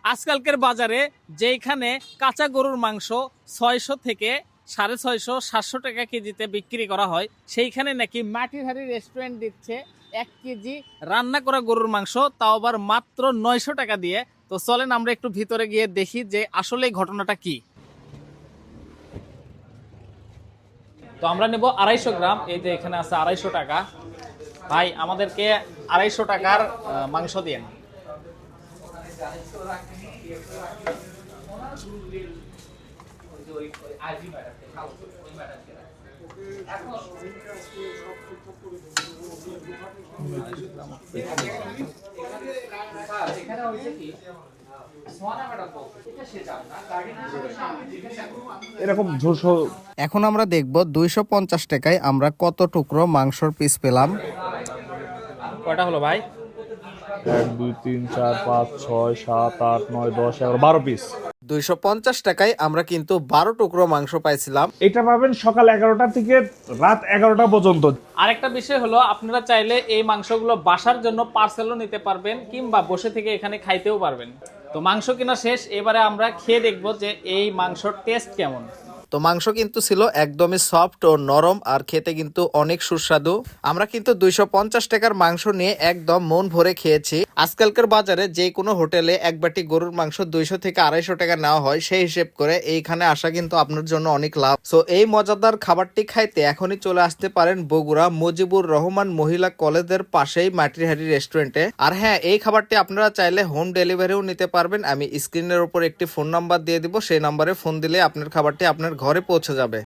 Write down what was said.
আজকালকের বাজারে যেখানে কাঁচা গরুর মাংস 600 থেকে 650 700 টাকা কেজিতে বিক্রি করা হয়, সেইখানে নাকি মাটির হাড়ি রেস্টুরেন্ট দিচ্ছে 1 কেজি রান্না করা গরুর মাংস, তাও আবার মাত্র 900 টাকা দিয়ে। তো চলেন আমরা একটু ভিতরে গিয়ে দেখি যে আসলে ঘটনাটা কি। তো আমরা নেব 250 গ্রাম, এই যে এখানে আছে 250 টাকা। ভাই আমাদেরকে 250 টাকার মাংস দিন। এরকম ঝোল। এখন আমরা দেখব 250 টাকায় আমরা কত টুকরো মাংসর পিস পেলাম। কয়টা হলো ভাই? 1 2 3 4 5 6 7 8 9 10 11 12 পিস। 250 টাকায় আমরা কিন্তু 12 টুকরো মাংস পাইছিলাম। এটা পাবেন সকাল 11টা থেকে রাত 11টা পর্যন্ত। আরেকটা বিষয় হলো, আপনারা চাইলে এই মাংসগুলো বাসার জন্য পার্সেলও নিতে পারবেন, কিংবা বসে থেকে এখানে খাইতেও পারবেন। তো মাংস কিনা শেষ, এবারে আমরা খেয়ে দেখব যে এই মাংসর টেস্ট কেমন। তো মাংস কিন্তু ছিল একদমই সফট ও নরম, আর খেতে কিন্তু অনেক সুস্বাদু। আমরা কিন্তু 250 টাকার মাংস নিয়ে একদম মন ভরে খেয়েছি। আজকালকার বাজারে যে কোনো হোটেলে এক বাটি গরুর মাংস 200 থেকে 250 টাকা নেওয়া হয়, সেই হিসেব করে এইখানে আসা কিন্তু আপনার জন্য অনেক লাভ। সো এই মজাদার খাবারটি খাইতে এখনই চলে আসতে পারেন বগুড়া মুজিবুর রহমান মহিলা কলেজের পাশেই মাটির হাড়ি রেস্টুরেন্টে। আর হ্যাঁ, এই খাবারটি আপনারা চাইলে হোম ডেলিভারিও নিতে পারবেন। আমি স্ক্রিনের উপর একটি ফোন নাম্বার দিয়ে দিব, সেই নাম্বারে ফোন দিলে আপনার খাবারটি আপনার ঘরে পৌঁছে যাবে।